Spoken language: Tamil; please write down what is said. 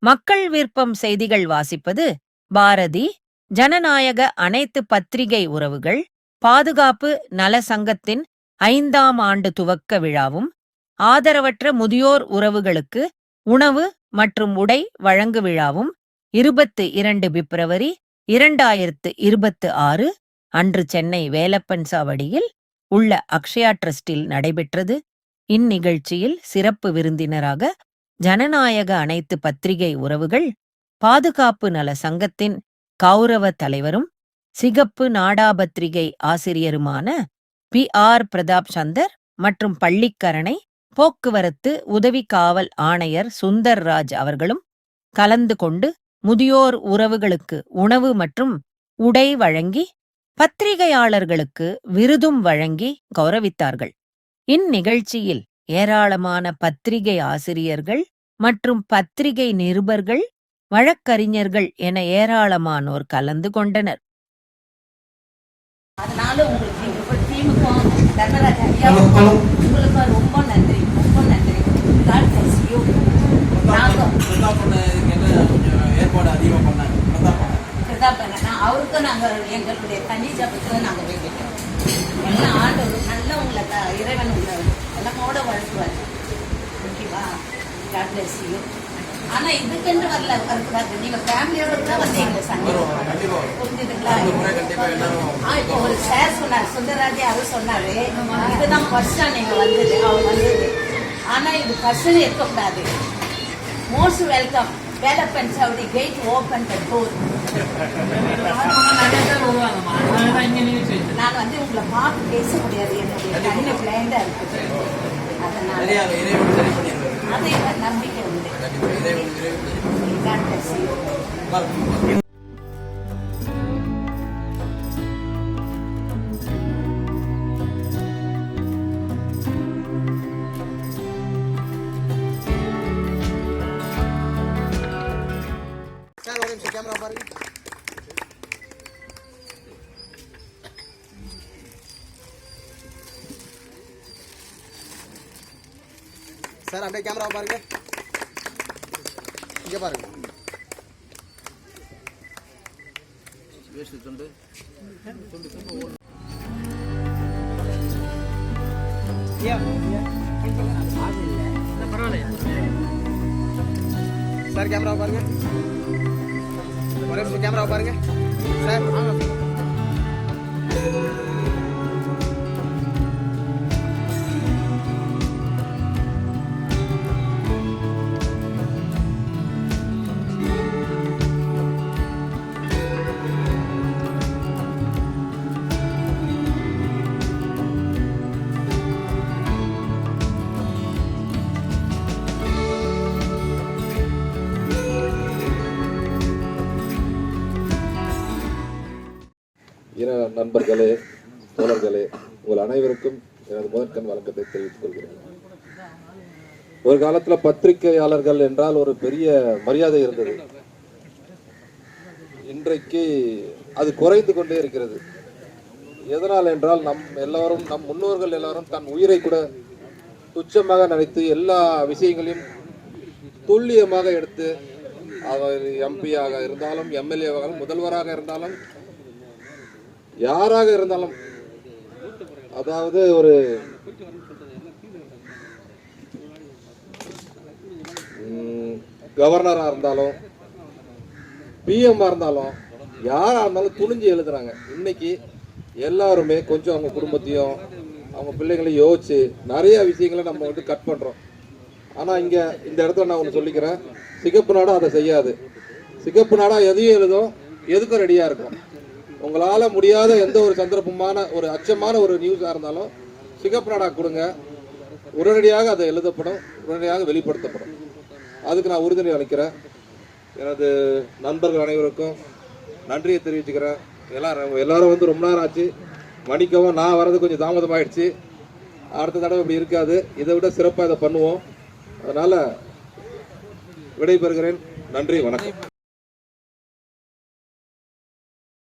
மக்கள் விருப்பம் செய்திகள் வாசிப்பது பாரதி. ஜனநாயக அனைத்து பத்திரிகை உறவுகள் பாதுகாப்பு நல சங்கத்தின் 5ஆம் ஆண்டு துவக்க விழாவும், ஆதரவற்ற முதியோர் உறவுகளுக்கு உணவு மற்றும் உடை வழங்கு விழாவும் 22 பிப்ரவரி 2026 அன்று சென்னை வேலப்பன் சாவடியில் உள்ள அக்ஷயா டிரஸ்டில் நடைபெற்றது. இந்நிகழ்ச்சியில் சிறப்பு விருந்தினராக ஜனநாயக அனைத்து பத்திரிகை உறவுகள் பாதுகாப்பு நல சங்கத்தின் கௌரவ தலைவரும் சிகப்பு நாடா பத்திரிகை ஆசிரியருமான PR பிரதாப் சந்தர் மற்றும் பள்ளிக்கரணை போக்குவரத்து உதவி காவல் ஆணையர் சுந்தர்ராஜ் அவர்களும் கலந்து கொண்டு முதியோர் உறவுகளுக்கு உணவு மற்றும் உடை வழங்கி பத்திரிகையாளர்களுக்கு விருதும் வழங்கி கௌரவித்தார்கள். இந்நிகழ்ச்சியில் ஏராளமான பத்திரிகை ஆசிரியர்கள் மற்றும் பத்திரிகை நிருபர்கள், வழக்கறிஞர்கள் என ஏராளமானோர் கலந்து கொண்டனர். அதனால உங்களுக்கு டீமுக்கும் தர்மராஜ் ஐயாவுக்கும் உங்களுக்கும் ரொம்ப நன்றி, ரொம்ப நன்றி. அவருக்கும் நாங்கள் எங்களுடைய தனி ஜபத்தில் நாங்கள் வேண்டிட்டோம். எல்லாம் ஆண்டவர் நல்ல உங்களை இறைவன் உங்களை எல்லாமோட வளர்த்துவார். ஓகேவா? God bless you. ஆனா இதுக்கென்று வரக்கூடாது. நீங்க ஃபேமிலியோட தான் வந்தீங்க சண்டை, புரிஞ்சுதுங்களா? இப்போ ஒரு சார் சொன்னார், சுந்தரராஜே அவர் சொன்னாரு, இதுதான் ஃபர்ஸ்டா நீங்க வந்தது, அவர் வந்தது. ஆனா இது ஃபர்ஸ்ட் இருக்கக்கூடாது. Most welcome. வேலப்பன் சாவடி கேட் ஓபன் த டோர். நான் வந்து உங்களை பார்த்து பேச முடியாது, என்னுடைய கண்ணு பிளைண்டா இருக்குது. அதனால அதை நம்பிக்கை உண்டு. கேமரா பாருங்க சார், அப்படியே கேமரா பாருங்க, இங்க பாருங்க. சார் கேமரா பாருங்க, கேமரா பாருங்க சார். நண்பர்களே, தோழர்களே, உங்கள் அனைவருக்கும் எனது முதற்கண் வணக்கத்தை தெரிவித்துக் கொள்கிறேன். ஒரு காலத்தில் பத்திரிகையாளர்கள் என்றால் ஒரு பெரிய மரியாதை இருந்தது. இன்றைக்கு அது குறைந்து கொண்டே இருக்கிறது. எதனால் என்றால் நம் முன்னோர்கள் எல்லாரும் தன் உயிரை கூட துச்சமாக நினைத்து எல்லா விஷயங்களையும் துல்லியமாக எடுத்து, அவர் MP-யாக இருந்தாலும், MLA-வாக, முதல்வராக இருந்தாலும், யாராக இருந்தாலும், அதாவது ஒரு கவர்னரா இருந்தாலும், PM-ஆ இருந்தாலும், யாரா இருந்தாலும் துணிஞ்சு எழுதுறாங்க. இன்னைக்கு எல்லாருமே கொஞ்சம் அவங்க குடும்பத்தையும் அவங்க பிள்ளைங்களையும் யோசிச்சு நிறைய விஷயங்களை நம்ம வந்து கட் பண்றோம். ஆனா இங்க இந்த இடத்துல நான் ஒன்று சொல்லிக்கிறேன், சிகப்பு நாடா அதை செய்யாது. சிகப்பு நாடா எதையும் எழுதும், எதுக்கும் ரெடியா இருக்கும். உங்களால முடியாத எந்த ஒரு சந்தர்ப்பமான ஒரு அச்சமான ஒரு நியூஸா இருந்தாலும் சிகப்பு நாடா கொடுங்க, உடனடியாக அதை எழுதப்படும், உடனடியாக வெளிப்படுத்தப்படும். அதுக்கு நான் உறுதுணை அளிக்கிறேன். எனது நண்பர்கள் அனைவருக்கும் நன்றியை தெரிவிச்சுக்கிறேன். எல்லாரும் வந்து ரொம்ப நேரம் ஆச்சு, மன்னிக்கவும், நான் வர்றது கொஞ்சம் தாமதமாயிடுச்சு. அடுத்த தடவை இப்படி இருக்காது, இதை விட சிறப்பாக இதை பண்ணுவோம். அதனால விடைபெறுகிறேன். நன்றி, வணக்கம்.